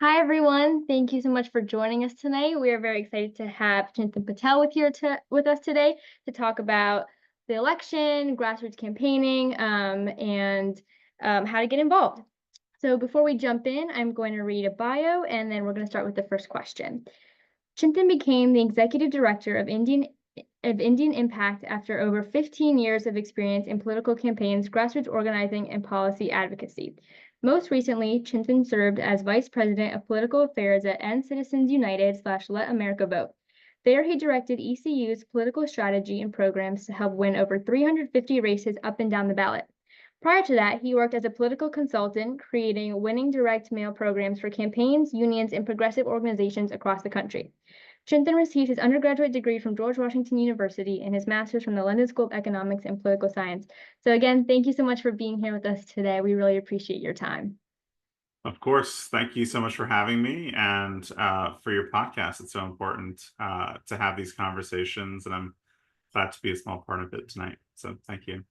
Hi, everyone. Thank you so much for joining us tonight. We are very excited to have Chintan Patel with us today to talk about the election, grassroots campaigning, and how to get involved. So before we jump in, I'm going to read a bio, and then we're going to start with the first question. Chintan became the executive director of Indian Impact after over 15 years of experience in political campaigns, grassroots organizing, and policy advocacy. Most recently, Chintan served as Vice President of Political Affairs at End Citizens United / Let America Vote. There, he directed ECU's political strategy and programs to help win over 350 races up and down the ballot. Prior to that, he worked as a political consultant, creating winning direct mail programs for campaigns, unions, and progressive organizations across the country. Chintan received his undergraduate degree from George Washington University and his master's from the London School of Economics and Political Science. So again, thank you so much for being here with us today. We really appreciate your time. Of course. Thank you so much for having me and for your podcast. It's so important to have these conversations, and I'm glad to be a small part of it tonight. So thank you.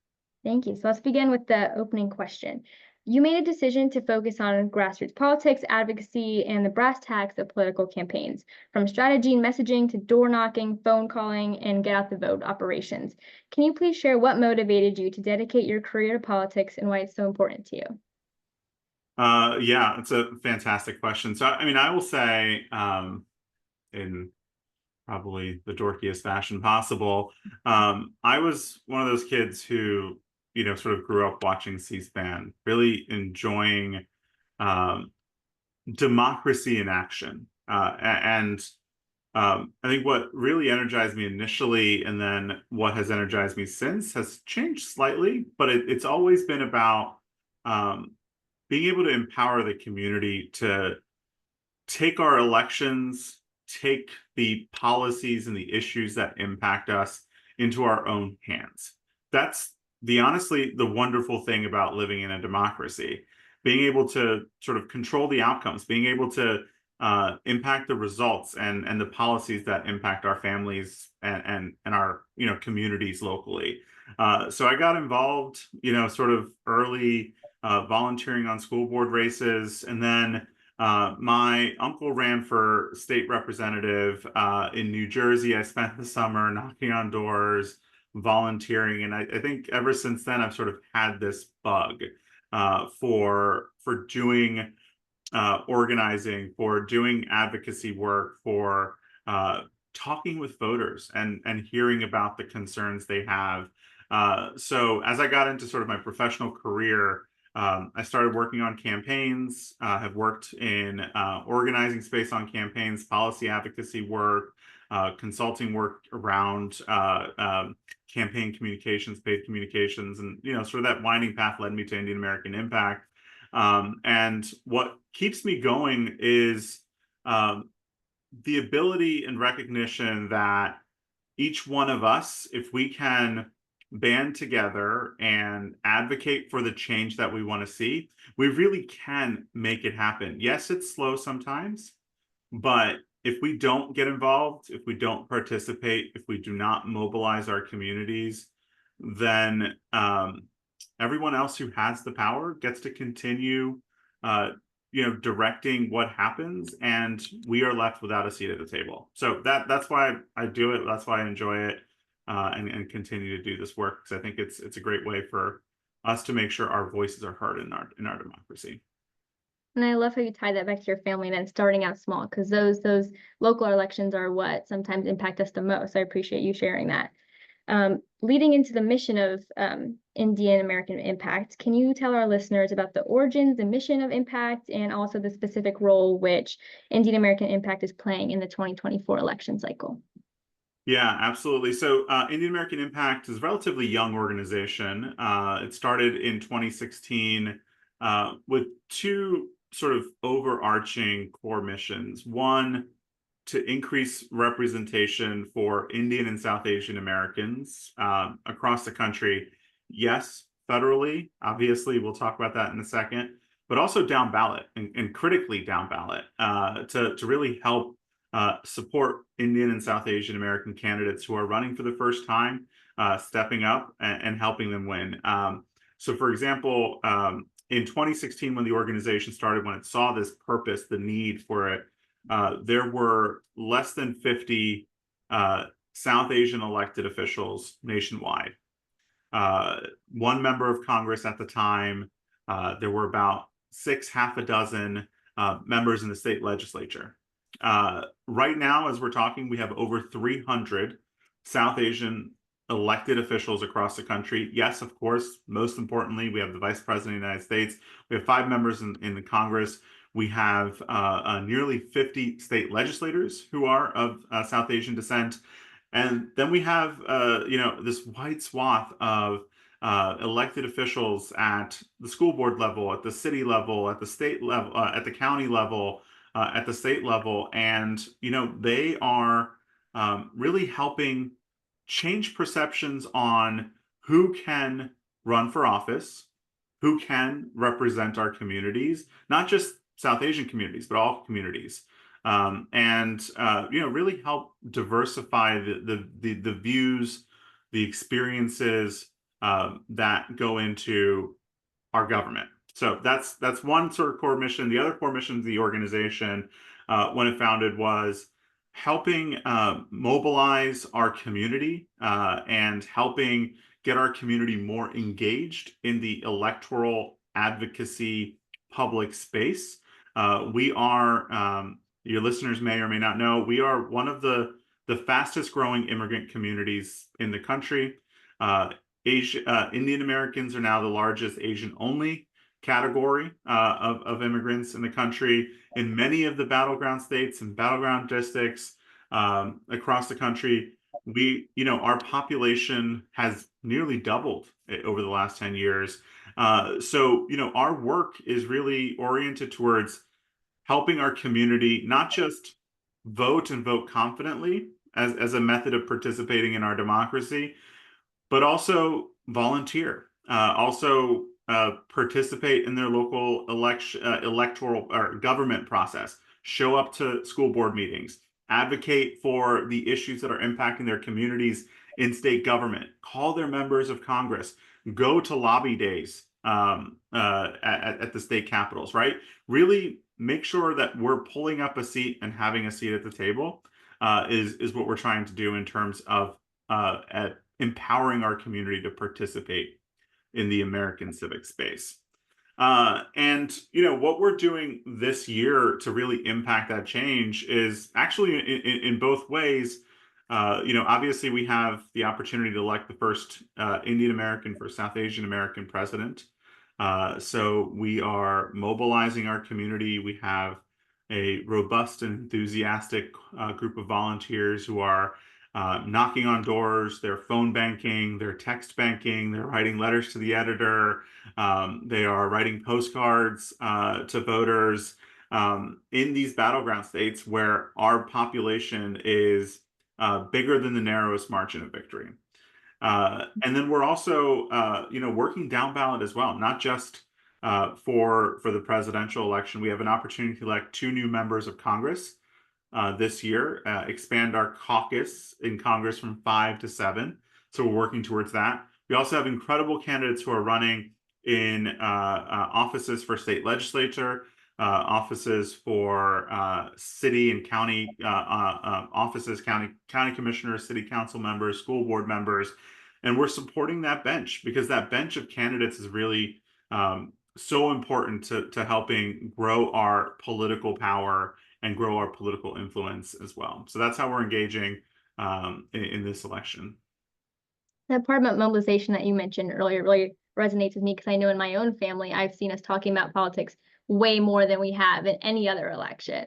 Thank you. So let's begin with the opening question. You made a decision to focus on grassroots politics, advocacy, and the brass tacks of political campaigns, from strategy and messaging to door knocking, phone calling, and get out the vote operations. Can you please share what motivated you to dedicate your career to politics and why it's so important to you? Yeah, it's a fantastic question. So, I mean, I will say, in probably the dorkiest fashion possible, I was one of those kids who, sort of grew up watching C-SPAN, really enjoying um, democracy in action. I think what really energized me initially, and then what has energized me since, has changed slightly, but it's always been about um, being able to empower the community to take our elections, take the policies and the issues that impact us into our own hands. That's honestly the wonderful thing about living in a democracy, being able to sort of control the outcomes, being able to impact the results and the policies that impact our families and our communities locally. So I got involved, sort of early, volunteering on school board races, and then my uncle ran for state representative in New Jersey. I spent the summer knocking on doors, volunteering, and I think ever since then I've sort of had this bug for doing organizing, for doing advocacy work, for talking with voters and hearing about the concerns they have. So as I got into sort of my professional career, I started working on campaigns, have worked in organizing space on campaigns, policy advocacy work, consulting work around campaign communications, paid communications, and sort of that winding path led me to Indian American Impact. And what keeps me going is um, the ability and recognition that each one of us, if we can band together and advocate for the change that we want to see, we really can make it happen. Yes, it's slow sometimes, but if we don't get involved, if we don't participate, if we do not mobilize our communities, then everyone else who has the power gets to continue, uh, directing what happens, and we are left without a seat at the table. So that's why I do it. That's why I enjoy it, and continue to do this work, because I think it's a great way for us to make sure our voices are heard in our democracy. And I love how you tie that back to your family and then starting out small, because those local elections are what sometimes impact us the most. I appreciate you sharing that. Leading into the mission of Indian American Impact, can you tell our listeners about the origins, the mission of Impact, and also the specific role which Indian American Impact is playing in the 2024 election cycle? Yeah, absolutely. So, Indian American Impact is a relatively young organization. It started in 2016 with two sort of overarching core missions. One, to increase representation for Indian and South Asian Americans across the country. Yes, federally, obviously, we'll talk about that in a second, but also down ballot and critically down ballot to really help support Indian and South Asian American candidates who are running for the first time, stepping up and helping them win. So, for example, in 2016, when the organization started, when it saw this purpose, the need for it, there were less than 50 South Asian elected officials nationwide. uh, One member of Congress at the time. There were about half a dozen members in the state legislature. Right now, as we're talking, we have over 300 South Asian elected officials across the country. Yes, of course, most importantly, we have the Vice President of the United States. We have 5 members in the Congress. We have nearly 50 state legislators who are of South Asian descent. And then we have, this wide swath of elected officials at the school board level, at the city level, at the state level, at the county level, at the state level, and they are really helping change perceptions on who can run for office, who can represent our communities, not just South Asian communities, but all communities, and really help diversify the views, the experiences that go into our government. So that's one sort of core mission. The other core mission of the organization, when it founded, was helping mobilize our community and helping get our community more engaged in the electoral advocacy public space. We are, your listeners may or may not know, we are one of the fastest growing immigrant communities in the country. Indian Americans are now the largest Asian only category of immigrants in the country. In many of the battleground states and battleground districts across the country, our population has nearly doubled over the last 10 years. So, our work is really oriented towards helping our community not just vote and vote confidently as a method of participating in our democracy, but also volunteer, also participate in their local electoral or government process, show up to school board meetings, advocate for the issues that are impacting their communities in state government, call their members of Congress, go to lobby days at the state capitals, right? Really make sure that we're pulling up a seat and having a seat at the table is what we're trying to do in terms of empowering our community to participate in the American civic space. And what we're doing this year to really impact that change is actually in both ways. Obviously, we have the opportunity to elect the first Indian American, first South Asian American president. So we are mobilizing our community. We have a robust and enthusiastic group of volunteers who are knocking on doors, they're phone banking, they're text banking, they're writing letters to the editor, they are writing postcards to voters in these battleground states where our population is bigger than the narrowest margin of victory. And then we're also, working down ballot as well, not just for the presidential election. We have an opportunity to elect 2 new members of Congress this year, expand our caucus in Congress from 5 to 7. So we're working towards that. We also have incredible candidates who are running in offices for state legislature, offices for city and county offices, county commissioners, city council members, school board members, and we're supporting that bench because that bench of candidates is really so important to helping grow our political power and grow our political influence as well. So that's how we're engaging in this election. That part about mobilization that you mentioned earlier really resonates with me because I know in my own family, I've seen us talking about politics way more than we have in any other election.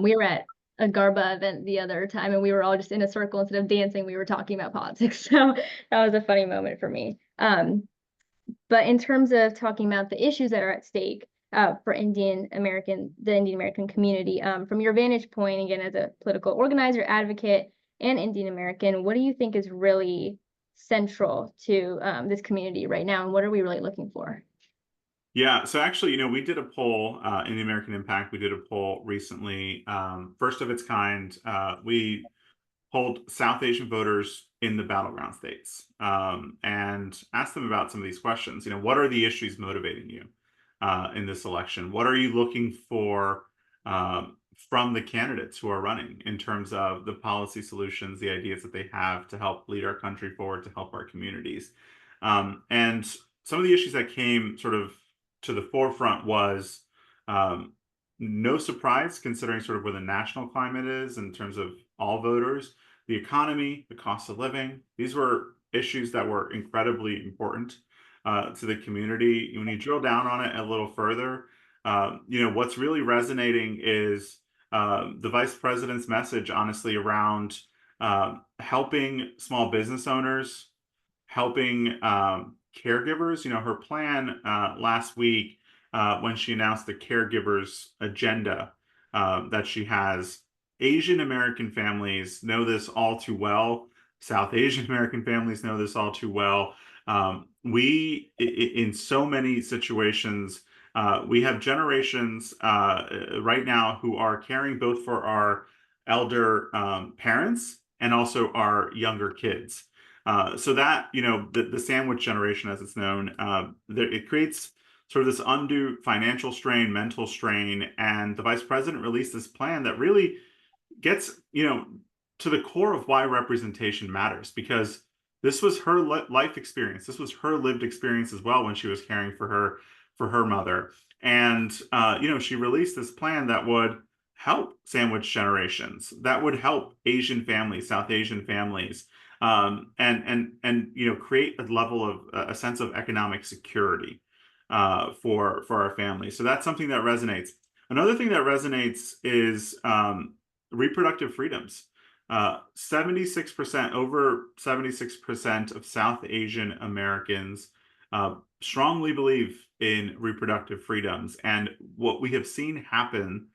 We were at a Garba event the other time and we were all just in a circle. Instead of dancing, we were talking about politics. So that was a funny moment for me. But in terms of talking about the issues that are at stake for the Indian American community, from your vantage point, again, as a political organizer, advocate, and Indian American, what do you think is really central to this community right now, and what are we really looking for? Yeah, so actually, we did a poll in the American Impact. We did a poll recently, first of its kind. We polled South Asian voters in the battleground states and asked them about some of these questions. What are the issues motivating you? in this election? What are you looking for from the candidates who are running in terms of the policy solutions, the ideas that they have to help lead our country forward, to help our communities? And some of the issues that came sort of to the forefront was um, no surprise considering sort of where the national climate is in terms of all voters, the economy, the cost of living. These were issues that were incredibly important to the community. When you drill down on it a little further, what's really resonating is the vice president's message, honestly, around helping small business owners, helping caregivers. Her plan last week when she announced the caregivers agenda that she has. Asian American families know this all too well. South Asian American families know this all too well. In so many situations, we have generations right now who are caring both for our elder parents and also our younger kids. So that, the sandwich generation, as it's known, it creates sort of this undue financial strain, mental strain. And the vice president released this plan that really gets, to the core of why representation matters, because this was her life experience. This was her lived experience as well when she was caring for her mother. And, she released this plan that would help sandwich generations, that would help Asian families, South Asian families, and create a level of a sense of economic security for our families. So that's something that resonates. Another thing that resonates is reproductive freedoms. 76%, over 76% of South Asian Americans strongly believe in reproductive freedoms. And what we have seen happen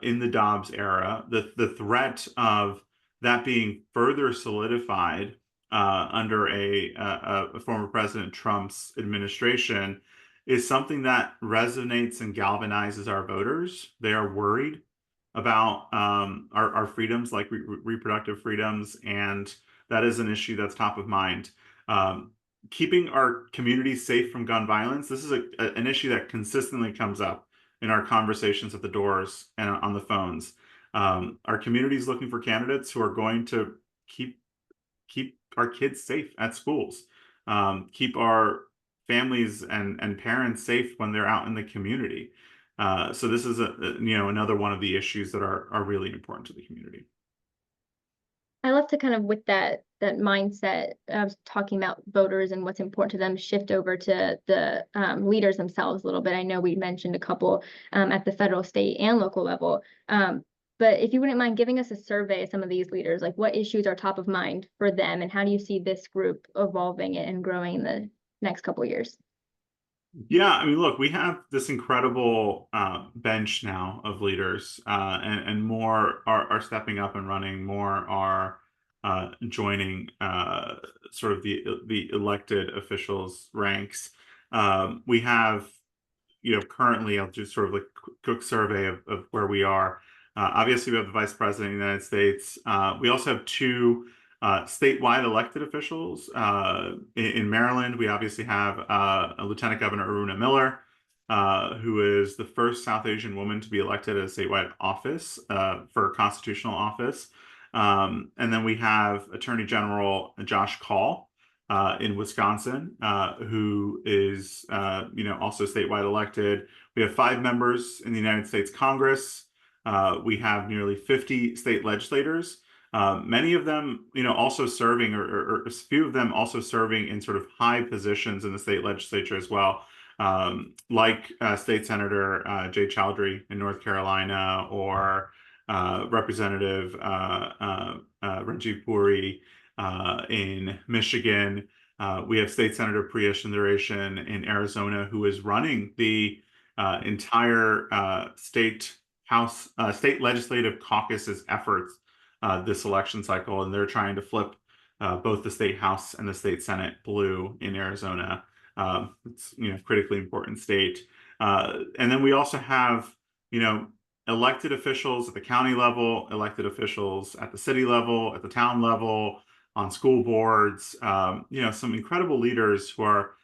in the Dobbs era, the threat of that being further solidified under a former President Trump's administration, is something that resonates and galvanizes our voters. They are worried about our freedoms, like reproductive freedoms, and that is an issue that's top of mind. Keeping our communities safe from gun violence, this is an issue that consistently comes up in our conversations at the doors and on the phones. Our community is looking for candidates who are going to keep our kids safe at schools, keep our families and parents safe when they're out in the community. So this is another one of the issues that are really important to the community. I love to kind of, with that mindset of talking about voters and what's important to them, shift over to the leaders themselves a little bit. I know we mentioned a couple at the federal, state, and local level. But if you wouldn't mind giving us a survey of some of these leaders, like what issues are top of mind for them, and how do you see this group evolving and growing in the next couple of years? Yeah, I mean, look, we have this incredible bench now of leaders, and more are stepping up and running. More are joining sort of the elected officials ranks. We have, currently, I'll do sort of like a quick survey of where we are. Obviously, we have the Vice President of the United States. We also have two statewide elected officials. In Maryland, we obviously have a Lieutenant Governor Aruna Miller, who is the first South Asian woman to be elected at a statewide office for a constitutional office. And then we have Attorney General Josh Kaul in Wisconsin, who is also statewide elected. We have 5 members in the United States Congress. We have nearly 50 state legislators. Many of them, also serving, or a few of them also serving in sort of high positions in the state legislature as well, like State Senator Jay Chowdhury in North Carolina, or Representative Ranjit Puri in Michigan. We have State Senator Priya Sundaresan in Arizona, who is running the entire state legislative caucus's efforts this election cycle, and they're trying to flip both the state house and the state senate blue in Arizona. It's critically important state. And then we also have elected officials at the county level, elected officials at the city level, at the town level, on school boards. Some incredible leaders who are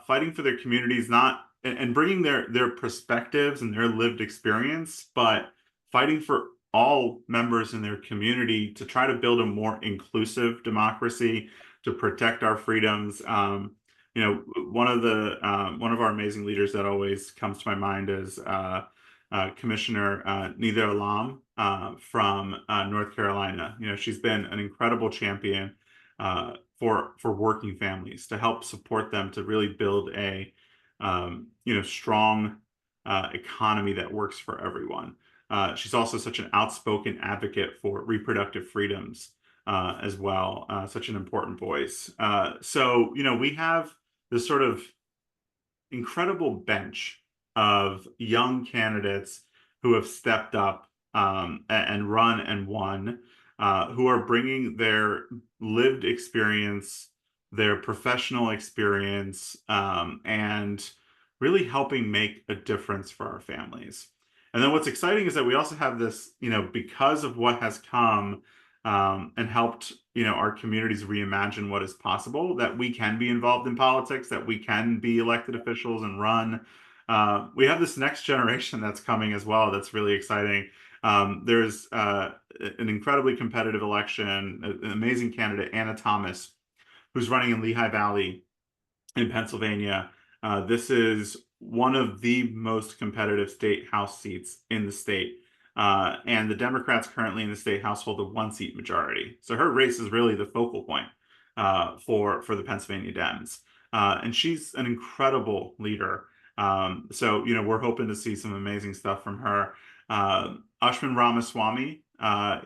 fighting for their communities, not and bringing their perspectives and their lived experience, but fighting for all members in their community to try to build a more inclusive democracy, to protect our freedoms. One of our amazing leaders that always comes to my mind is Commissioner Neither Alam from North Carolina. She's been an incredible champion for working families, to help support them, to really build a strong economy that works for everyone. She's also such an outspoken advocate for reproductive freedoms as well, such an important voice. So we have this sort of incredible bench of young candidates who have stepped up and run and won, who are bringing their lived experience, their professional experience, and really helping make a difference for our families. And then what's exciting is that we also have this, because of what has come and helped, our communities reimagine what is possible, that we can be involved in politics, that we can be elected officials and run. We have this next generation that's coming as well. That's really exciting. There's an incredibly competitive election, an amazing candidate, Anna Thomas, who's running in Lehigh Valley in Pennsylvania. This is one of the most competitive state house seats in the state. And the Democrats currently in the state house hold a one-seat majority. So her race is really the focal point for the Pennsylvania Dems. And she's an incredible leader. So we're hoping to see some amazing stuff from her. Ashwin Ramaswamy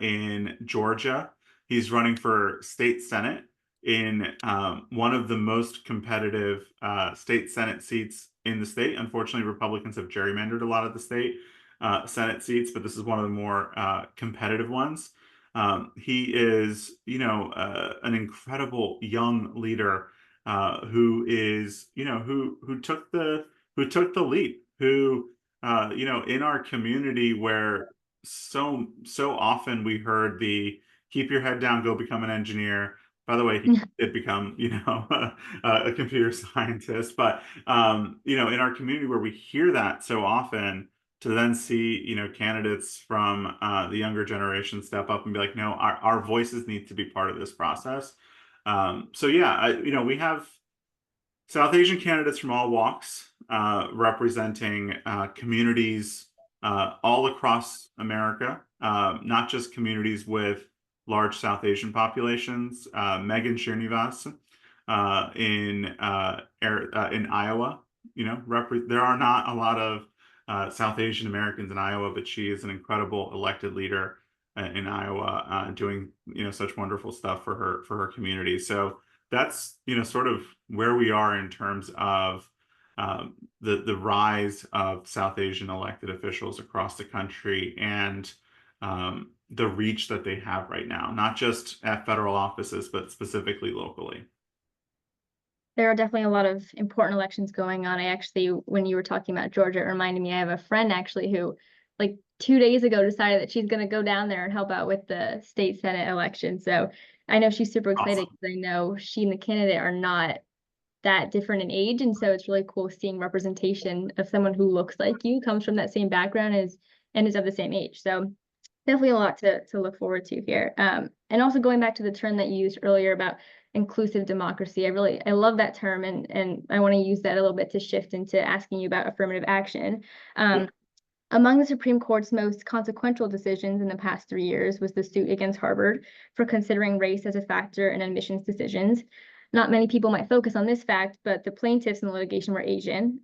in Georgia. He's running for state senate in one of the most competitive state senate seats in the state. Unfortunately, Republicans have gerrymandered a lot of the state senate seats, but this is one of the more competitive ones. He is, an incredible young leader who took the leap, who in our community where so often we heard the keep your head down, go become an engineer. By the way, he did become, a computer scientist. But, in our community where we hear that so often, to then see, candidates from the younger generation step up and be like, no, our voices need to be part of this process. So yeah, we have South Asian candidates from all walks representing communities all across America, not just communities with large South Asian populations. Megan Srinivas in Iowa, there are not a lot of South Asian Americans in Iowa, but she is an incredible elected leader in Iowa, doing such wonderful stuff for her community. So that's sort of where we are in terms of the rise of South Asian elected officials across the country, and the reach that they have right now, not just at federal offices, but specifically locally. There are definitely a lot of important elections going on. I actually, when you were talking about Georgia, it reminded me, I have a friend actually who, like 2 days ago, decided that she's going to go down there and help out with the state senate election. So I know she's super excited Awesome. because I know she and the candidate are not that different in age, and so it's really cool seeing representation of someone who looks like you, comes from that same background as and is of the same age. So definitely a lot to look forward to here. And also going back to the term that you used earlier about inclusive democracy, I love that term, and I want to use that a little bit to shift into asking you about affirmative action. Yeah. Among the Supreme Court's most consequential decisions in the past 3 years was the suit against Harvard for considering race as a factor in admissions decisions. Not many people might focus on this fact, but the plaintiffs in the litigation were Asian.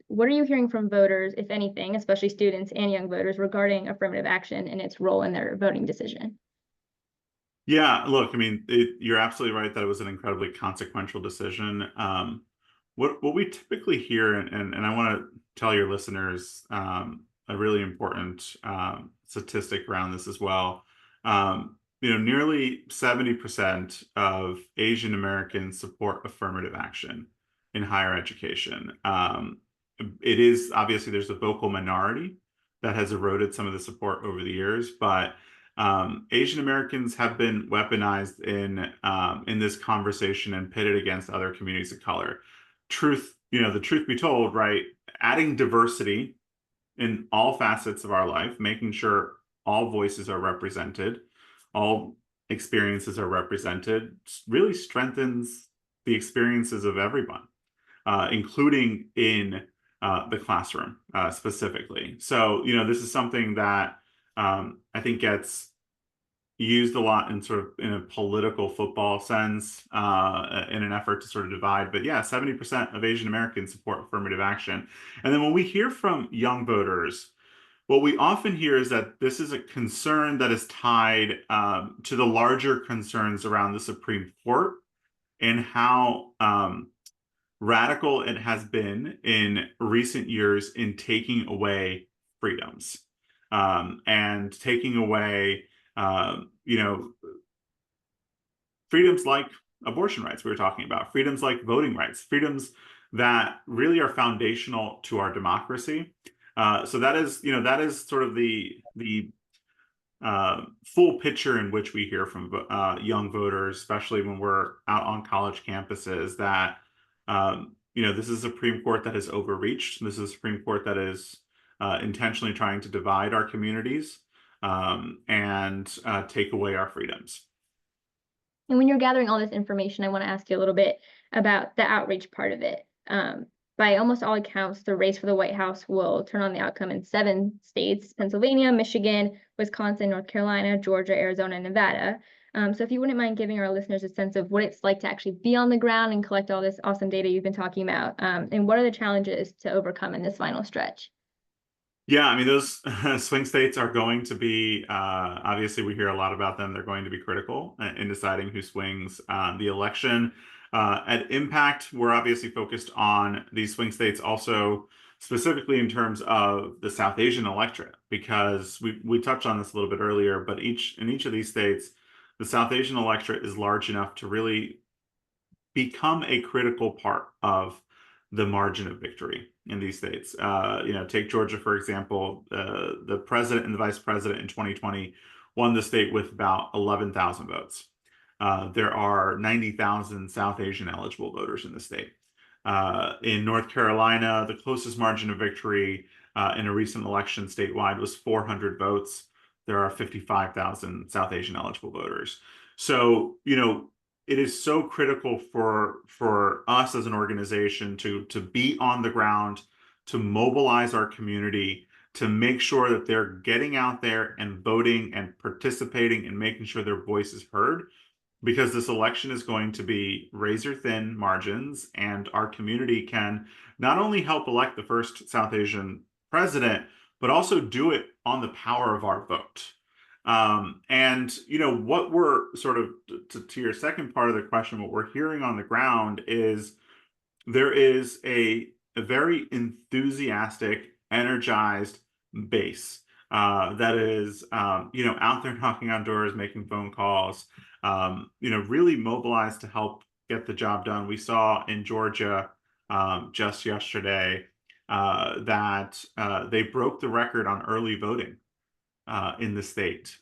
What are you hearing from voters, if anything, especially students and young voters, regarding affirmative action and its role in their voting decision? Yeah, look, I mean, you're absolutely right that it was an incredibly consequential decision. What we typically hear, and I want to tell your listeners a really important statistic around this as well. Nearly 70% of Asian Americans support affirmative action in higher education. It is obviously there's a vocal minority that has eroded some of the support over the years, but Asian Americans have been weaponized in this conversation and pitted against other communities of color. Truth the truth be told, right, adding diversity in all facets of our life, making sure all voices are represented, all experiences are represented, really strengthens the experiences of everyone, including in the classroom specifically. So, this is something that I think gets used a lot in sort of in a political football sense in an effort to sort of divide. But yeah, 70% of Asian Americans support affirmative action. And then when we hear from young voters, what we often hear is that this is a concern that is tied to the larger concerns around the Supreme Court and how radical it has been in recent years in taking away freedoms and taking away, you know, freedoms like abortion rights we were talking about, freedoms like voting rights, freedoms that really are foundational to our democracy. So that is sort of the full picture in which we hear from young voters, especially when we're out on college campuses, that this is a Supreme Court that has overreached. This is a Supreme Court that is intentionally trying to divide our communities and take away our freedoms. And when you're gathering all this information, I want to ask you a little bit about the outreach part of it. By almost all accounts, the race for the White House will turn on the outcome in 7 states: Pennsylvania, Michigan, Wisconsin, North Carolina, Georgia, Arizona, and Nevada. So if you wouldn't mind giving our listeners a sense of what it's like to actually be on the ground and collect all this awesome data you've been talking about, and what are the challenges to overcome in this final stretch? Yeah, I mean, those swing states are going to be, obviously, we hear a lot about them. They're going to be critical in deciding who swings the election. At Impact, we're obviously focused on these swing states also specifically in terms of the South Asian electorate, because we touched on this a little bit earlier, but in each of these states, the South Asian electorate is large enough to really become a critical part of the margin of victory in these states. Take Georgia, for example. The president and the vice president in 2020 won the state with about 11,000 votes. There are 90,000 South Asian eligible voters in the state. In North Carolina, the closest margin of victory in a recent election statewide was 400 votes. There are 55,000 South Asian eligible voters. So, it is so critical for us as an organization to be on the ground, to mobilize our community, to make sure that they're getting out there and voting and participating and making sure their voice is heard, because this election is going to be razor thin margins, and our community can not only help elect the first South Asian president, but also do it on the power of our vote. And what we're sort of to your second part of the question, what we're hearing on the ground is there is a very enthusiastic, energized base that is out there knocking on doors, making phone calls, really mobilized to help get the job done. We saw in Georgia just yesterday that they broke the record on early voting in the state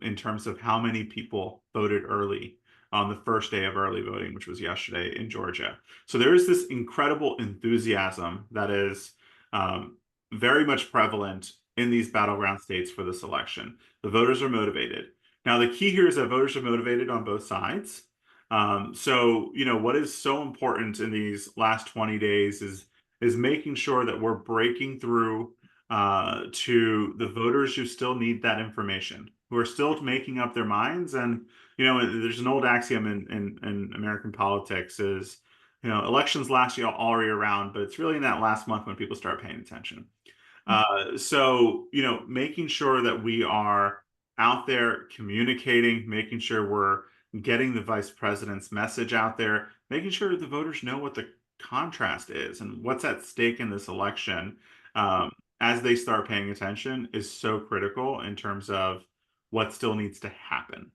in terms of how many people voted early on the first day of early voting, which was yesterday in Georgia. So there is this incredible enthusiasm that is very much prevalent in these battleground states for this election. The voters are motivated. Now, the key here is that voters are motivated on both sides. What is so important in these last 20 days is making sure that we're breaking through to the voters who still need that information, who are still making up their minds. And, there's an old axiom in American politics is, elections last all year round, but it's really in that last month when people start paying attention. Making sure that we are out there communicating, making sure we're getting the vice president's message out there, making sure the voters know what the contrast is and what's at stake in this election. As they start paying attention is so critical in terms of what still needs to happen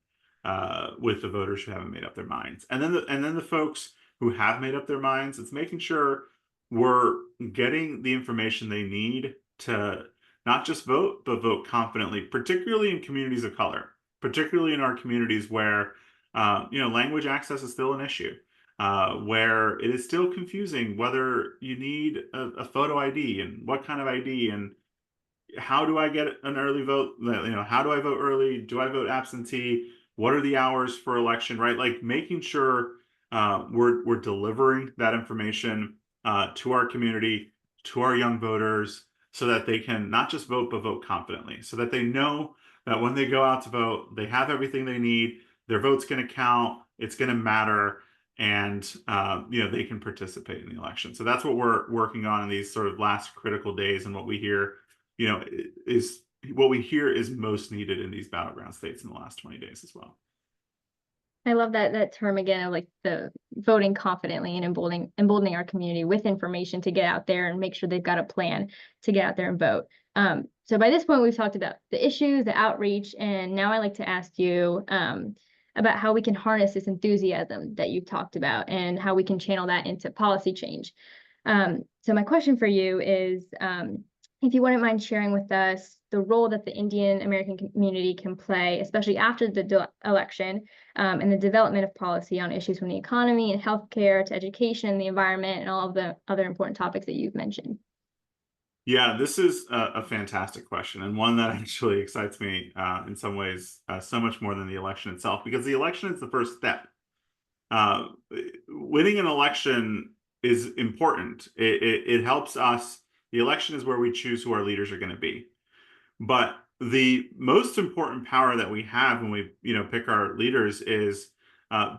with the voters who haven't made up their minds. And then the folks who have made up their minds, it's making sure we're getting the information they need to not just vote, but vote confidently, particularly in communities of color, particularly in our communities where language access is still an issue. where it is still confusing whether you need a photo ID and what kind of ID and how do I get an early vote? How do I vote early? Do I vote absentee? What are the hours for election? Right, like making sure we're delivering that information to our community, to our young voters, so that they can not just vote but vote confidently, so that they know that when they go out to vote, they have everything they need. Their vote's going to count. It's going to matter, and they can participate in the election. So that's what we're working on in these sort of last critical days, and what we hear is what we hear is most needed in these battleground states in the last 20 days as well. I love that term again of like the voting confidently and emboldening our community with information to get out there and make sure they've got a plan to get out there and vote. So by this point, we've talked about the issues, the outreach, and now I'd like to ask you about how we can harness this enthusiasm that you've talked about and how we can channel that into policy change. So my question for you is, if you wouldn't mind sharing with us the role that the Indian American community can play, especially after the election, and the development of policy on issues from the economy and healthcare to education, the environment, and all of the other important topics that you've mentioned. Yeah, this is a fantastic question, and one that actually excites me in some ways so much more than the election itself, because the election is the first step. Uh, Winning an election is important. It helps us. The election is where we choose who our leaders are going to be. But the most important power that we have when we, pick our leaders is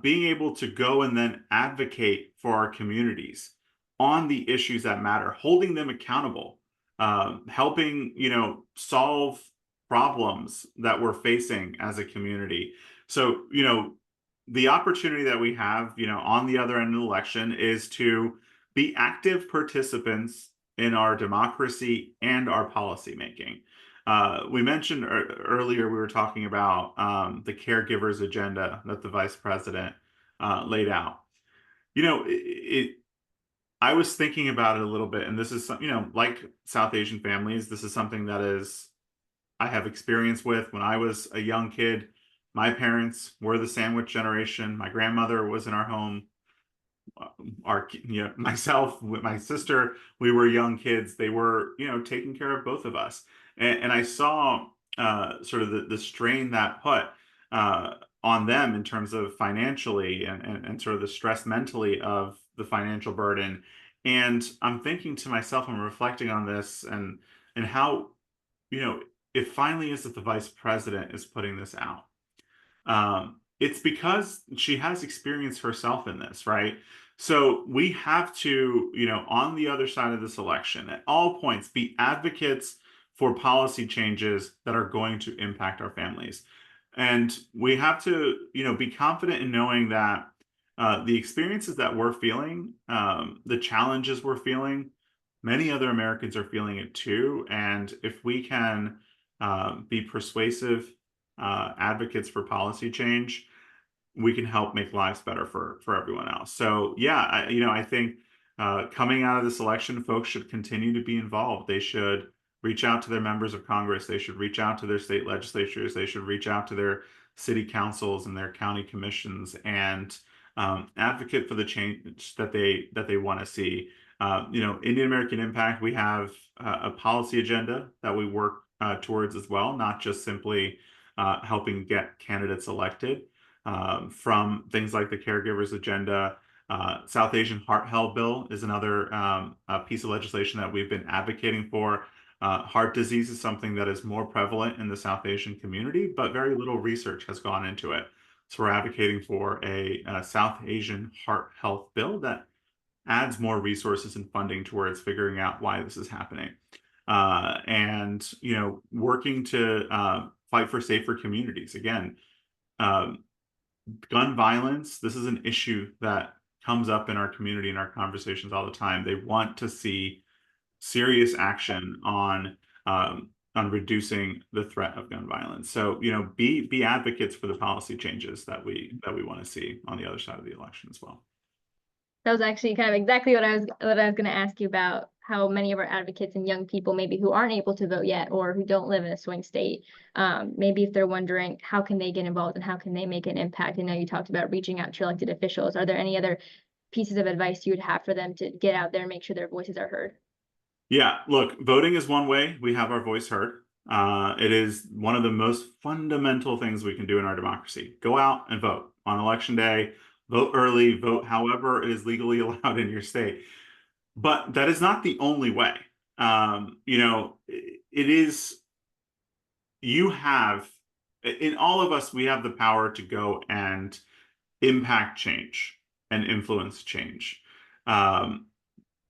being able to go and then advocate for our communities on the issues that matter, holding them accountable, helping, solve problems that we're facing as a community. So, the opportunity that we have, on the other end of the election is to be active participants in our democracy and our policymaking. We mentioned earlier, we were talking about the caregivers agenda that the vice president laid out. I was thinking about it a little bit, and this is like South Asian families, this is something that is I have experience with. When I was a young kid, my parents were the sandwich generation. My grandmother was in our home. Myself with my sister, we were young kids. They were taking care of both of us, and I saw sort of the strain that put on them in terms of financially, and sort of the stress mentally of the financial burden. And I'm thinking to myself, I'm reflecting on this, and how it finally is that the vice president is putting this out. It's because she has experience herself in this, right? So we have to, on the other side of this election, at all points, be advocates for policy changes that are going to impact our families. And we have to, be confident in knowing that the experiences that we're feeling, the challenges we're feeling, many other Americans are feeling it too. And if we can be persuasive advocates for policy change, we can help make lives better for everyone else. So yeah, I think coming out of this election, folks should continue to be involved. They should reach out to their members of Congress. They should reach out to their state legislatures. They should reach out to their city councils and their county commissions, and advocate for the change that they want to see. Indian American Impact, we have a policy agenda that we work towards as well, not just simply helping get candidates elected. From things like the caregivers agenda, South Asian Heart Health Bill is another piece of legislation that we've been advocating for. Heart disease is something that is more prevalent in the South Asian community, but very little research has gone into it. So we're advocating for a South Asian Heart Health Bill that adds more resources and funding towards figuring out why this is happening. And working to fight for safer communities. Again, gun violence, this is an issue that comes up in our community, in our conversations all the time. They want to see serious action on reducing the threat of gun violence. So be advocates for the policy changes that we want to see on the other side of the election as well. That was actually kind of exactly what I was going to ask you about, how many of our advocates and young people maybe who aren't able to vote yet or who don't live in a swing state, maybe if they're wondering how can they get involved and how can they make an impact. I know you talked about reaching out to elected officials. Are there any other pieces of advice you would have for them to get out there and make sure their voices are heard? Yeah, look, voting is one way we have our voice heard. It is one of the most fundamental things we can do in our democracy. Go out and vote on election day, vote early, vote however it is legally allowed in your state. But that is not the only way. It is, you have, in all of us, we have the power to go and impact change and influence change. Um,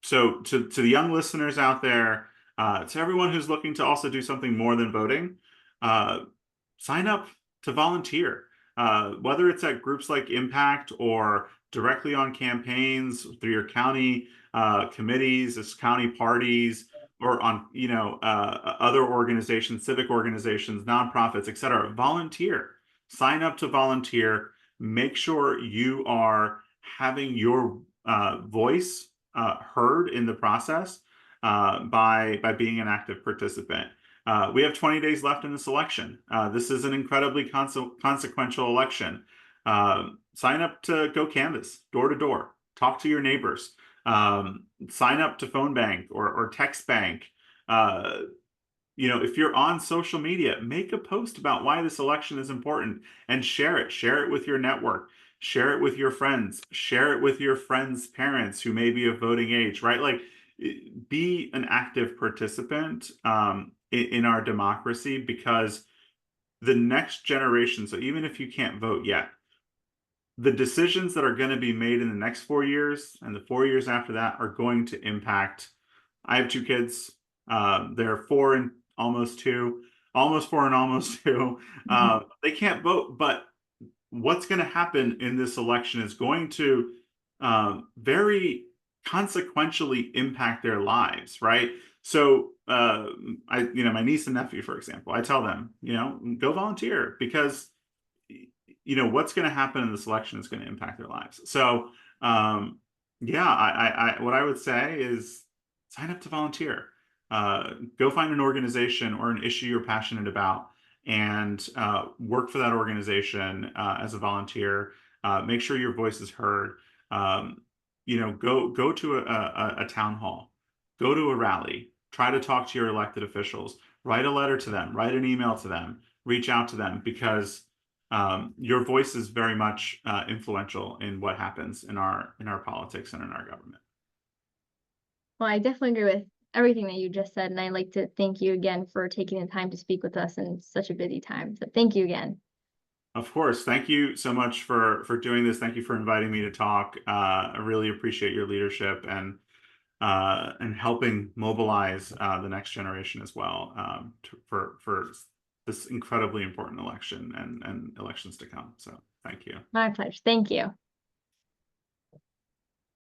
so to the young listeners out there, to everyone who's looking to also do something more than voting, uh, sign up to volunteer. Whether it's at groups like Impact or directly on campaigns through your county committees, as county parties, or on other organizations, civic organizations, nonprofits, etc. Volunteer. Sign up to volunteer. Make sure you are having your voice heard in the process by being an active participant. We have 20 days left in this election. This is an incredibly consequential election. Sign up to go canvass door to door. Talk to your neighbors. Sign up to phone bank or text bank. If you're on social media, make a post about why this election is important and share it. Share it with your network. Share it with your friends. Share it with your friends' parents who may be of voting age, right? Like, be an active participant in our democracy, because the next generation, so even if you can't vote yet, the decisions that are going to be made in the next 4 years and the 4 years after that are going to impact. I have two kids. They're 4 and almost 2, almost 4 and almost 2. They can't vote, but what's going to happen in this election is going to very consequentially impact their lives, right? So, my niece and nephew, for example, I tell them, go volunteer, because what's going to happen in this election is going to impact their lives. So, yeah, what I would say is sign up to volunteer. Go find an organization or an issue you're passionate about, and work for that organization as a volunteer. Make sure your voice is heard. Go to a town hall, go to a rally, try to talk to your elected officials, write a letter to them, write an email to them, reach out to them, because your voice is very much influential in what happens in our politics and in our government. Well, I definitely agree with everything that you just said, and I'd like to thank you again for taking the time to speak with us in such a busy time. So thank you again. Of course. Thank you so much for doing this. Thank you for inviting me to talk. I really appreciate your leadership and helping mobilize the next generation as well, for this incredibly important election and elections to come. So thank you. My pleasure. Thank you.